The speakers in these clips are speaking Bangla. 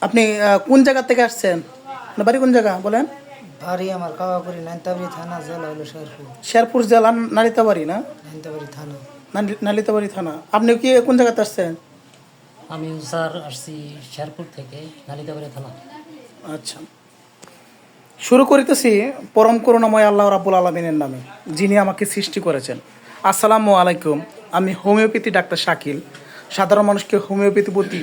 আপনি কোন জায়গা থেকে আসছেন? আপনার বাড়ি কোন জায়গা বলেন? বাড়ি আমার কাওয়াপুরি নাইন্তাবাড়ি থানা, জেলা হলো শেরপুর। শেরপুর জেলা, নালিতাবাড়ি না? নাইন্তাবাড়ি থানা। নালিতাবাড়ি থানা। আপনি কি কোন জায়গাতে আসছেন? আমি স্যার আসছি শেরপুর থেকে নালিতাবাড়ি থানা। আচ্ছা, শুরু করিতেছি পরম করুণাময় আল্লাহ রাব্বুল আলামিনের নামে, যিনি আমাকে সৃষ্টি করেছেন। আসসালামু আলাইকুম। আমি হোমিওপ্যাথি ডাক্তার শাকিল। সাধারণ মানুষকে হোমিওপ্যাথি প্রতি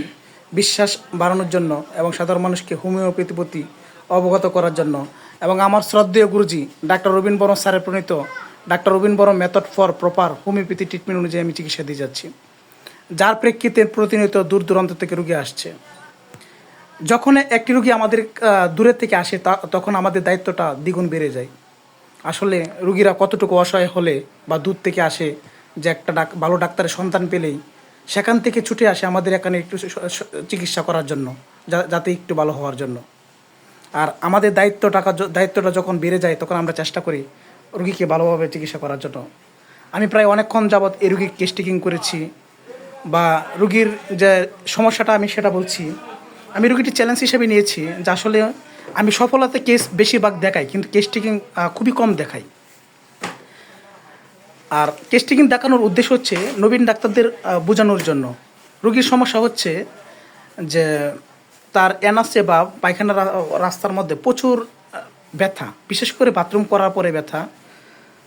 বিশ্বাস বাড়ানোর জন্য এবং সাধারণ মানুষকে হোমিওপ্যাথি প্রতি অবগত করার জন্য এবং আমার শ্রদ্ধেয় গুরুজি ডাক্তার রবীন বরণ স্যারের প্রণীত ডাক্তার রবীন বরণ method for proper homeopathy treatment অনুযায়ী আমি চিকিৎসা দিয়ে যাচ্ছি, যার প্রেক্ষিতে প্রতিনিয়ত দূর দূরান্ত থেকে রুগী আসছে। যখন একটি রুগী আমাদের দূরের থেকে আসে তখন আমাদের দায়িত্বটা দ্বিগুণ বেড়ে যায়। আসলে রুগীরা কতটুকু অসহায় হলে বা দূর থেকে আসে, যে একটা ভালো ডাক্তারের সন্তান পেলেই সেখান থেকে ছুটে আসে আমাদের এখানে একটু চিকিৎসা করার জন্য, যাতে একটু ভালো হওয়ার জন্য। আর আমাদের দায়িত্বটা যখন বেড়ে যায় তখন আমরা চেষ্টা করি রুগীকে ভালোভাবে চিকিৎসা করার জন্য। আমি প্রায় অনেকক্ষণ যাবৎ এই রুগীর কেস টেকিং করেছি, বা রুগীর যে সমস্যাটা আমি সেটা বলছি। আমি রুগীটি চ্যালেঞ্জ হিসেবে নিয়েছি যে আসলে আমি সফলতা কেস বেশিরভাগ দেখাই, কিন্তু কেস টেকিং খুবই কম দেখাই। আর কেস টেকিং দেখানোর উদ্দেশ্য হচ্ছে নবীন ডাক্তারদের বোঝানোর জন্য। রুগীর সমস্যা হচ্ছে যে তার অ্যানাসে বা পায়খানা রাস্তার মধ্যে প্রচুর ব্যথা, বিশেষ করে বাথরুম করার পরে ব্যথা,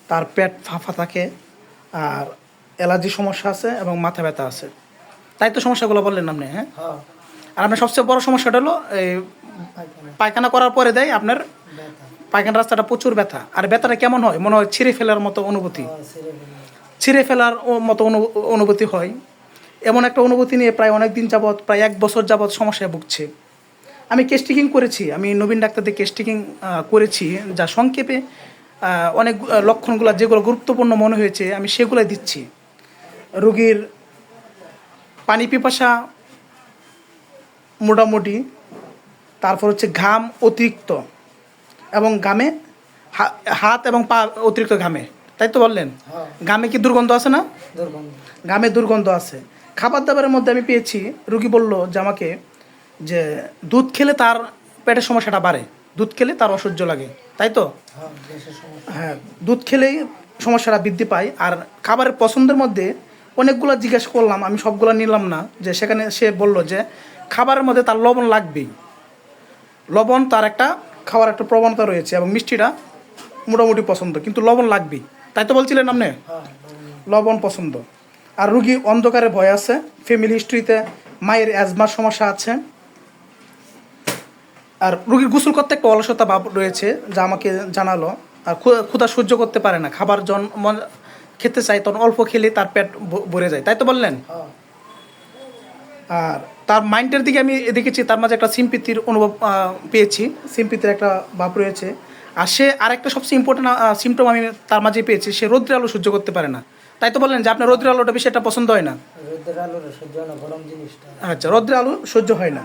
তার পেট ফাঁপা থাকে, আর অ্যালার্জি সমস্যা আছে এবং মাথা ব্যথা আছে। তাই তো সমস্যাগুলো বললেন আপনি? হ্যাঁ। আর আপনার সবচেয়ে বড় সমস্যাটা হলো এই পায়খানা করার পরে দেয় আপনার পায়খানা রাস্তাটা প্রচুর ব্যথা। আর ব্যথাটা কেমন হয়? মনে হয় ছিঁড়ে ফেলার মতো অনুভূতি, ছিঁড়ে ফেলার মতো অনুভূতি হয়। এমন একটা অনুভূতি নিয়ে প্রায় অনেক দিন যাবৎ, প্রায় 1 বছর যাবৎ সমস্যায় ভুগছে। আমি কেস টেকিং করেছি, আমি নবীন ডাক্তারদের কেস টেকিং করেছি, যা সংক্ষেপে অনেক লক্ষণগুলো যেগুলো গুরুত্বপূর্ণ মনে হয়েছে আমি সেগুলোই দিচ্ছি। রোগীর পানি পিপাসা মোটামুটি, তারপর হচ্ছে ঘাম অতিরিক্ত এবং ঘামে হাত এবং পা অতিরিক্ত ঘামে, তাই তো বললেন? ঘামে কি দুর্গন্ধ আছে না? ঘামে দুর্গন্ধ আছে। খাবার দাবারের মধ্যে আমি পেয়েছি রুগী বলল যে আমাকে যে দুধ খেলে তার পেটের সমস্যাটা বাড়ে, দুধ খেলে তার অসহ্য লাগে, তাই তো? হ্যাঁ, দুধ খেলেই সমস্যাটা বৃদ্ধি পায়। আর খাবারের পছন্দের মধ্যে অনেকগুলো জিজ্ঞেস করলাম, আমি সবগুলো নিলাম না, যে সেখানে সে বলল যে খাবারের মধ্যে তার লবণ লাগবেই, লবণ তার একটা খাওয়ার একটা প্রবণতা রয়েছে এবং মিষ্টিটা মোটামুটি পছন্দ, কিন্তু লবণ লাগবেই, তাই তো বলছিলেন আপনি? লবণ পছন্দ। আর রুগী অন্ধকারে ভয় আছে, ফ্যামিলি হিস্ট্রিতে মায়ের অ্যাজমার সমস্যা আছে, আর রুগীর গোসল করতে একটা অলসতা ভাব রয়েছে যা আমাকে জানালো। আর ক্ষুধা সহ্য করতে পারে না, খাবার খেতে চাই তখন অল্প খেলে তার পেট ভরে যায়, তাই তো বললেন? আর তার মাইন্ডের দিকে আমি দেখেছি, তার মাঝে একটা সিম্পিতির অনুভব পেয়েছি, সিম্পিতির একটা ভাব রয়েছে। আর সে আরেকটা সবচেয়ে ইম্পর্টেন্ট সিমটম আমি তার মাঝে পেয়েছি, সে রৌদ্রের আলো সহ্য করতে পারে না, তাই তো বললেন যে আপনার রৌদ্রের আলোটা বেশি একটা পছন্দ হয় না? আচ্ছা, রৌদ্রের আলো সহ্য হয় না।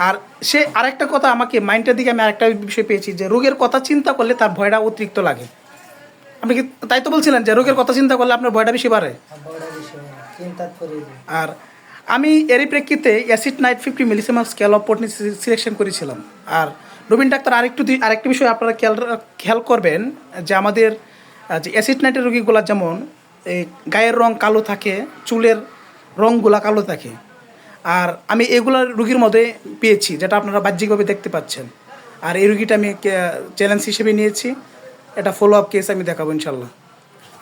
আর সে আরেকটা কথা আমাকে মাইন্ডের দিকে আমি আরেকটা বিষয় পেয়েছি, যে রোগের কথা চিন্তা করলে তার ভয়টা অতিরিক্ত লাগে। আপনি কি তাই তো বলছিলেন যে রোগের কথা চিন্তা করলে আপনার ভয়টা বেশি বাড়ে? আর আমি এরই প্রেক্ষিতে acid nit 50 millesimal scale of potency selection করেছিলাম। আর রবীন ডাক্তার আরেকটি বিষয় আপনারা খেয়াল করবেন, যে আমাদের যে অ্যাসিড নাইটের রোগীগুলো যেমন এই গায়ের রং কালো থাকে, চুলের রঙগুলা কালো থাকে, আর আমি এগুলার রুগীর মধ্যে পেয়েছি, যেটা আপনারা বাহ্যিকভাবে দেখতে পাচ্ছেন। আর এই রুগীটা আমি চ্যালেঞ্জ হিসেবে নিয়েছি, এটা ফলো আপ কেস আমি দেখাবো ইনশাল্লাহ।